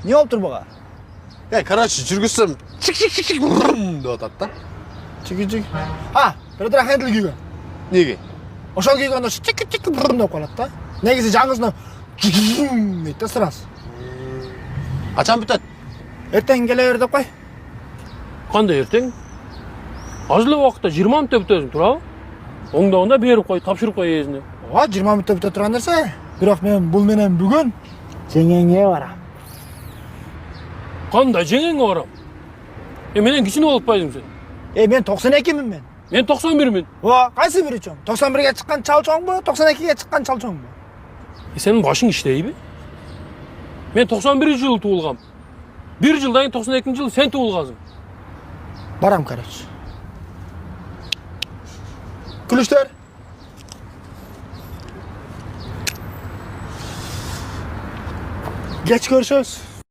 Ne oldu turbağa? Короче, жүргізсем чик деп атады да. Чик. Ha, bir de handle kiygan. Неге? Oşal kiyganda çik деп қалады да. Негізі жаңғысына deydi de sırası. Қашан бітеді? Erten gele ver деп қой. Қандай ертең? Ажылы уақытта 20 минутта бітесің, тұра? Оңдауында беріп қой, тапшырып қой езіне. 20 минутта біте тұрған нәрсе. Бірақ мен бұл менен бүгін жеңеңе барам. Қандай жеңеңе барам? Менен кішіне болып байдың сен. Мен 92-мін мен. Мен 91-мін. Қайсы бірі чоң? 91-ге шыққан чал чоң бі, 92-ге шыққан чал чоң бі? Сенің башың іштей бі? Мен 91 жылы туылғам. Bir жылдан 92 жыл сен туылғазың. Барам, короче. Күліштер. Geç görüşürüz.